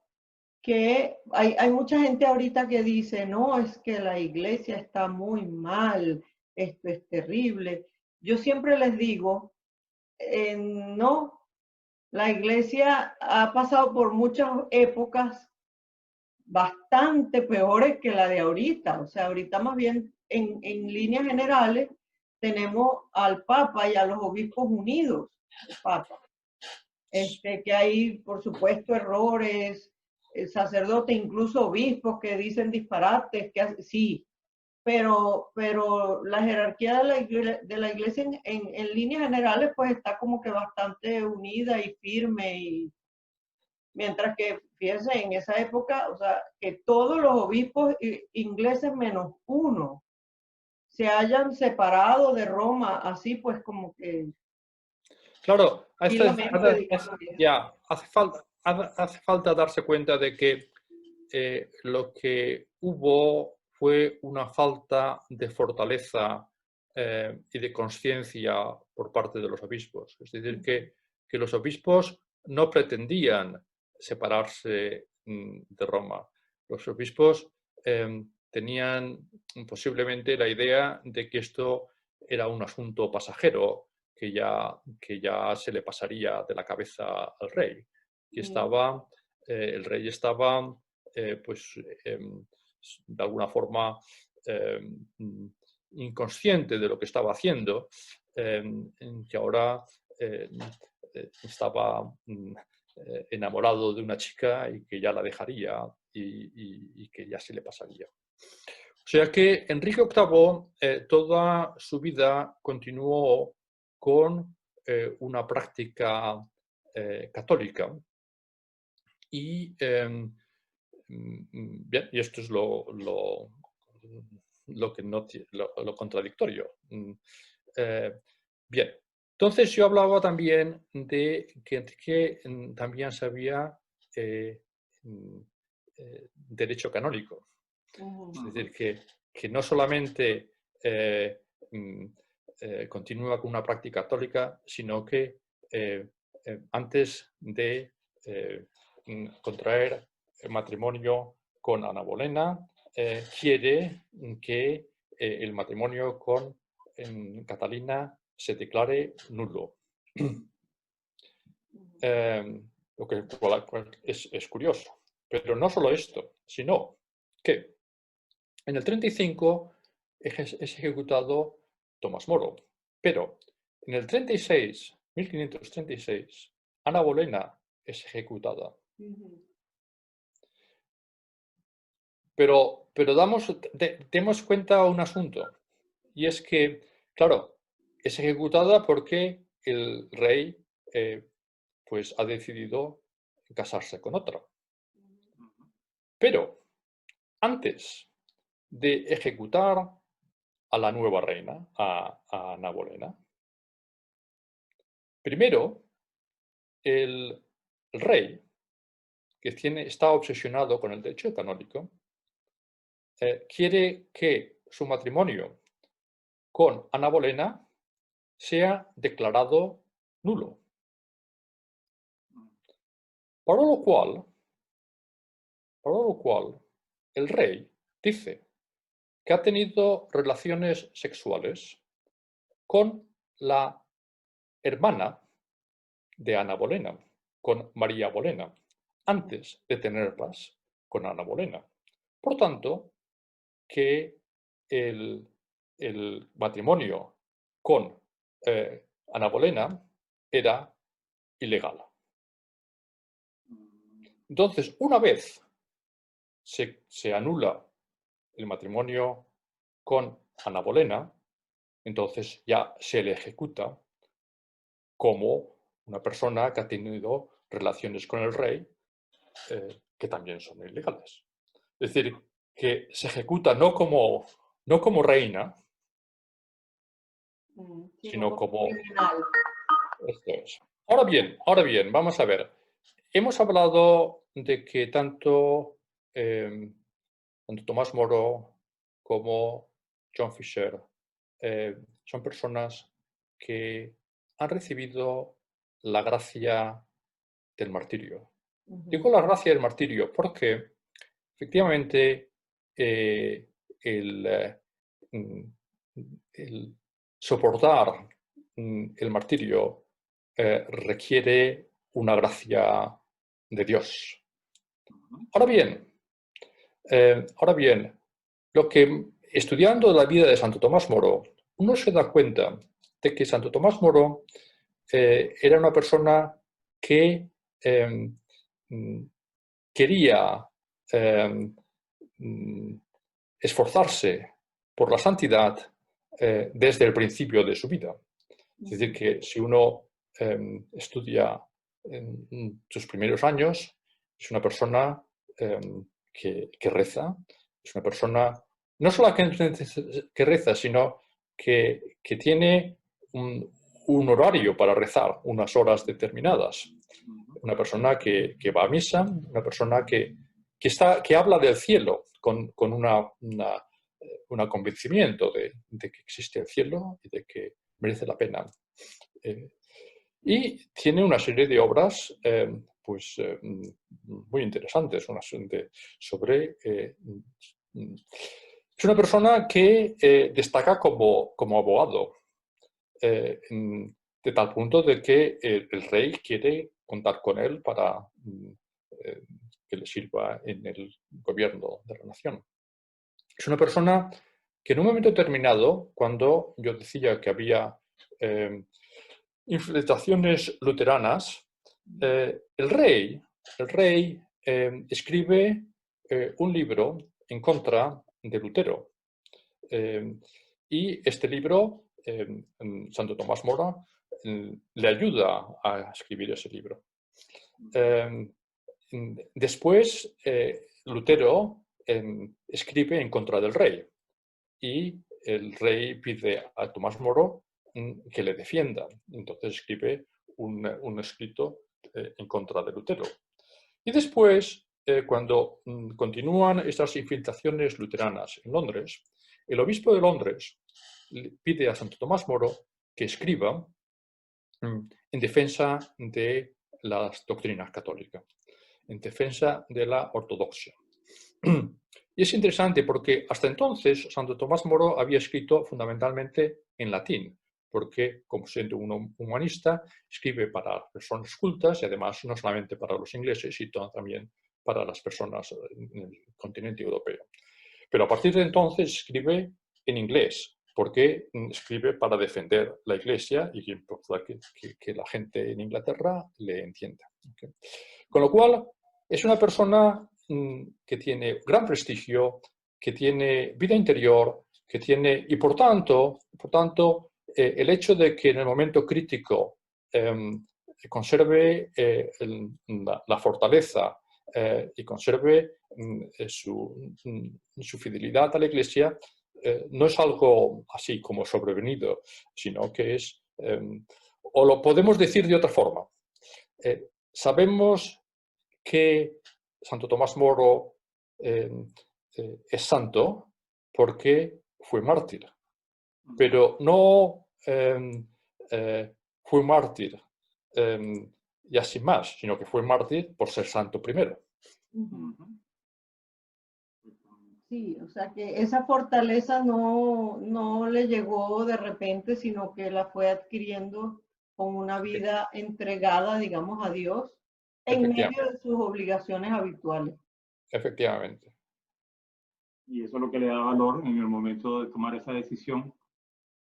que hay mucha gente ahorita que dice, no, es que la iglesia está muy mal, esto es terrible. Yo siempre les digo, no, la iglesia ha pasado por muchas épocas bastante peores que la de ahorita. O sea, ahorita más bien en líneas generales tenemos al Papa y a los obispos unidos. El Papa. Que hay, por supuesto, errores, sacerdotes, incluso obispos que dicen disparates, sí, pero la jerarquía de la iglesia en líneas generales pues está como que bastante unida y firme, y mientras que, fíjense, en esa época, o sea, que todos los obispos ingleses menos uno se hayan separado de Roma, así pues como que... Claro, ya, hace falta darse cuenta de que lo que hubo fue una falta de fortaleza y de conciencia por parte de los obispos. Es decir, que los obispos no pretendían separarse de Roma. Los obispos tenían posiblemente la idea de que esto era un asunto pasajero, que ya se le pasaría de la cabeza al rey. Y el rey estaba pues, de alguna forma inconsciente de lo que estaba haciendo, que ahora estaba enamorado de una chica y que ya la dejaría y que ya se le pasaría. O sea que Enrique VIII toda su vida continuó con una práctica católica y bien, y esto es lo contradictorio. Bien, entonces yo hablaba también de que Enrique también sabía derecho canónico. Es decir, que no solamente continúa con una práctica católica, sino que antes de contraer el matrimonio con Ana Bolena, quiere que el matrimonio con Catalina se declare nulo. Lo que es curioso. Pero no solo esto, sino que en el 35 es ejecutado Tomás Moro, pero en el 1536, Ana Bolena es ejecutada. Pero demos cuenta de un asunto, y es que, claro, es ejecutada porque el rey pues ha decidido casarse con otra. Pero antes de ejecutar a la nueva reina, a Ana Bolena, primero el rey, que está obsesionado con el derecho canónico, quiere que su matrimonio con Ana Bolena sea declarado nulo. Para lo cual, el rey dice que ha tenido relaciones sexuales con la hermana de Ana Bolena, con María Bolena, antes de tenerlas con Ana Bolena. Por tanto, que el matrimonio con Ana Bolena era ilegal. Entonces, una vez se anula el matrimonio con Ana Bolena, entonces ya se le ejecuta como una persona que ha tenido relaciones con el rey que también son ilegales. Es decir, que se ejecuta no como reina, sino como criminal. Esto es. Ahora bien, vamos a ver. Hemos hablado de que tanto Tomás Moro como John Fisher son personas que han recibido la gracia del martirio. Digo la gracia del martirio porque efectivamente el soportar el martirio requiere una gracia de Dios. Ahora bien, lo que estudiando la vida de Santo Tomás Moro, uno se da cuenta de que Santo Tomás Moro era una persona que quería esforzarse por la santidad desde el principio de su vida. Es decir, que si uno estudia en sus primeros años, es una persona que reza, es una persona no solo que reza, sino que tiene un horario para rezar, unas horas determinadas. Una persona que va a misa, una persona que habla del cielo con un convencimiento de que existe el cielo y de que merece la pena. Y tiene una serie de obras muy interesantes sobre... es una persona que destaca como abogado, de tal punto de que el rey quiere contar con él para que le sirva en el gobierno de la nación. Es una persona que en un momento determinado, cuando yo decía que había infiltraciones luteranas, el rey escribe un libro en contra de Lutero. Y este libro, Santo Tomás Mora, le ayuda a escribir ese libro. Después, Lutero escribe en contra del rey y el rey pide a Tomás Moro que le defienda. Entonces escribe un escrito en contra de Lutero. Y después, cuando continúan estas infiltraciones luteranas en Londres, el obispo de Londres pide a Santo Tomás Moro que escriba en defensa de las doctrinas católicas, en defensa de la ortodoxia. Y es interesante porque hasta entonces Santo Tomás Moro había escrito fundamentalmente en latín, porque, como siendo un humanista, escribe para personas cultas y además no solamente para los ingleses, sino también para las personas en el continente europeo. Pero a partir de entonces escribe en inglés, porque escribe para defender la Iglesia y que la gente en Inglaterra le entienda. ¿Okay? Con lo cual, es una persona que tiene gran prestigio, que tiene vida interior, y por tanto, el hecho de que en el momento crítico conserve la fortaleza y conserve su fidelidad a la Iglesia, no es algo así como sobrevenido, sino que es, o lo podemos decir de otra forma. Sabemos que Santo Tomás Moro es santo porque fue mártir, pero no fue mártir y así más, sino que fue mártir por ser santo primero. Sí, o sea que esa fortaleza no le llegó de repente, sino que la fue adquiriendo con una vida entregada, digamos, a Dios, en medio de sus obligaciones habituales. Efectivamente. Y eso es lo que le da valor en el momento de tomar esa decisión.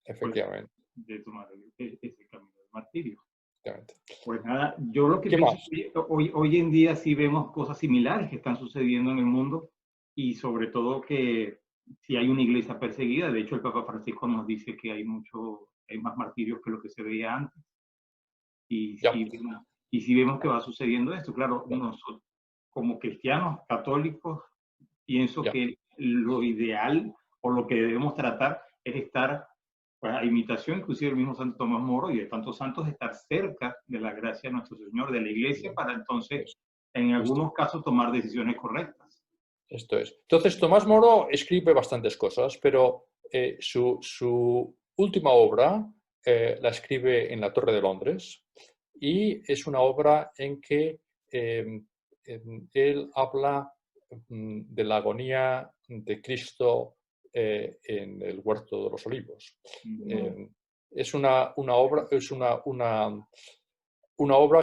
Efectivamente. Pues, de tomar ese camino del martirio. Efectivamente. Pues nada, yo lo que pienso es que hoy en día sí vemos cosas similares que están sucediendo en el mundo y sobre todo que si hay una iglesia perseguida, de hecho el Papa Francisco nos dice que hay más martirios que lo que se veía antes. Y si vemos que va sucediendo esto, claro, nosotros como cristianos católicos pienso que lo ideal o lo que debemos tratar es estar, pues, a imitación inclusive del mismo Santo Tomás Moro y de tantos santos, estar cerca de la gracia de nuestro Señor, de la Iglesia, para entonces en algunos casos tomar decisiones correctas. Esto es. Entonces Tomás Moro escribe bastantes cosas, pero su última obra la escribe en la Torre de Londres y es una obra en que él habla de la agonía de Cristo en el Huerto de los Olivos. Es una obra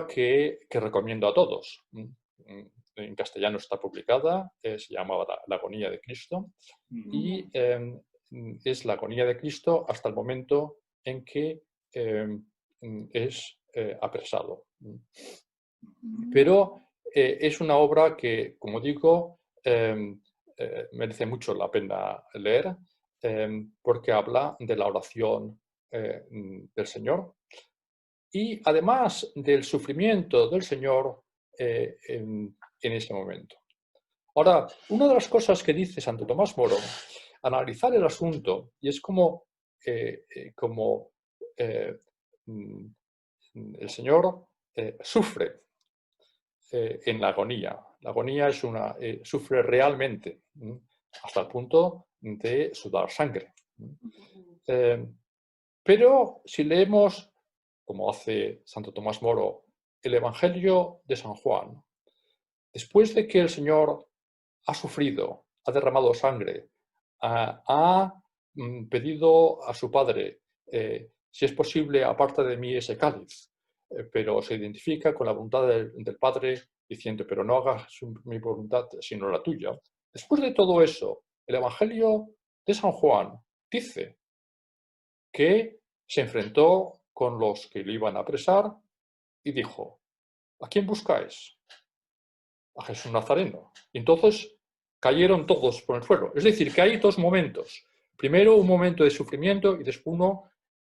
que recomiendo a todos. En castellano está publicada, se llamaba La agonía de Cristo, y es la agonía de Cristo hasta el momento en que es apresado. Pero es una obra que, como digo, merece mucho la pena leer, porque habla de la oración del Señor y además del sufrimiento del Señor en ese momento. Ahora, una de las cosas que dice Santo Tomás Moro, analizar el asunto, y es como el Señor sufre en la agonía. La agonía es sufre realmente, hasta el punto de sudar sangre. Pero si leemos, como hace Santo Tomás Moro, el Evangelio de San Juan, después de que el Señor ha sufrido, ha derramado sangre, ha pedido a su Padre, si es posible, aparta de mí ese cáliz, pero se identifica con la voluntad del Padre, diciendo, pero no hagas mi voluntad sino la tuya. Después de todo eso, el Evangelio de San Juan dice que se enfrentó con los que le iban a apresar y dijo, ¿a quién buscáis? A Jesús Nazareno. Y entonces cayeron todos por el suelo. Es decir, que hay dos momentos. Primero un momento de sufrimiento y después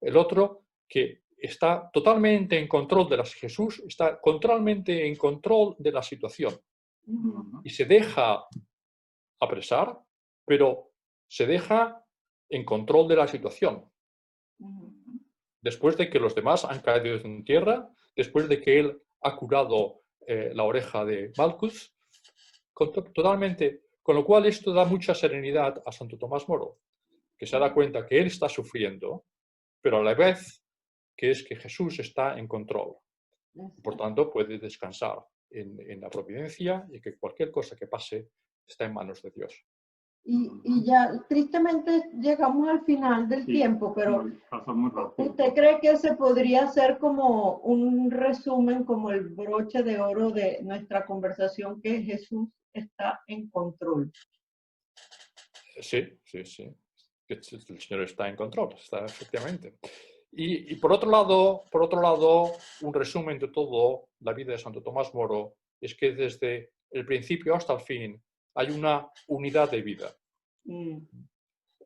el otro que está totalmente en control de Jesús, está totalmente en control de la situación. Y se deja apresar, pero se deja en control de la situación. Después de que los demás han caído en tierra, después de que él ha curado la oreja de Malchus, totalmente, con lo cual esto da mucha serenidad a Santo Tomás Moro, que se da cuenta que él está sufriendo, pero a la vez que es que Jesús está en control. Por tanto, puede descansar en la providencia y que cualquier cosa que pase está en manos de Dios. Y ya tristemente llegamos al final del tiempo, pero ¿usted cree que se podría hacer como un resumen, como el broche de oro de nuestra conversación, que Jesús está en control? Sí. El Señor está en control, está efectivamente. Y por otro lado, un resumen de todo la vida de Santo Tomás Moro es que desde el principio hasta el fin hay una unidad de vida,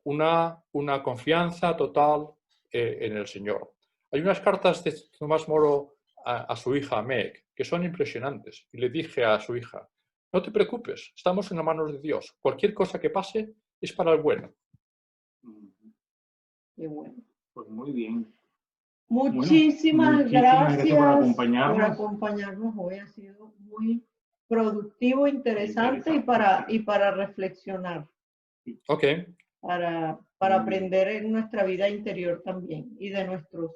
una confianza total en el Señor. Hay unas cartas de Tomás Moro a su hija Meg que son impresionantes. Y le dije a su hija, no te preocupes, estamos en las manos de Dios. Cualquier cosa que pase es para el bueno. Qué bueno. Pues muy bien. Muchísimas gracias por acompañarnos hoy. Ha sido muy productivo, interesante y para reflexionar. Ok. Para aprender en nuestra vida interior también y de nuestros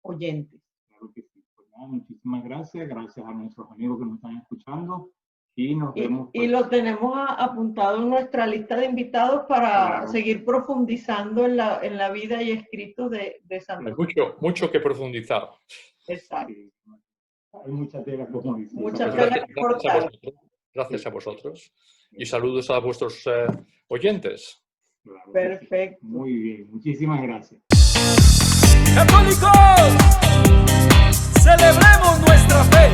oyentes. Claro que sí. Pues nada, muchísimas gracias. Gracias a nuestros amigos que nos están escuchando. Y nos vemos. Y lo tenemos apuntado en nuestra lista de invitados para seguir profundizando en la vida y escritos de Santo. Hay mucho que profundizar. Exacto. Hay mucha tela, como dice. Muchas gracias. Gracias a vosotros. Y saludos a vuestros oyentes. Claro, perfecto. Muy bien. Muchísimas gracias. ¡Católicos! ¡Celebremos nuestra fe!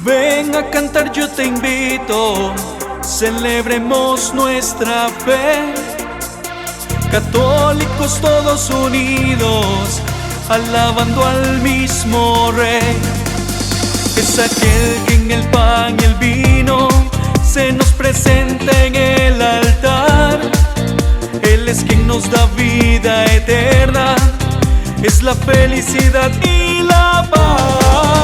Ven a cantar, yo te invito, celebremos nuestra fe. Católicos todos unidos, alabando al mismo Rey. Es aquel que en el pan y el vino se nos presenta en el altar. Él es quien nos da vida eterna, es la felicidad y la paz.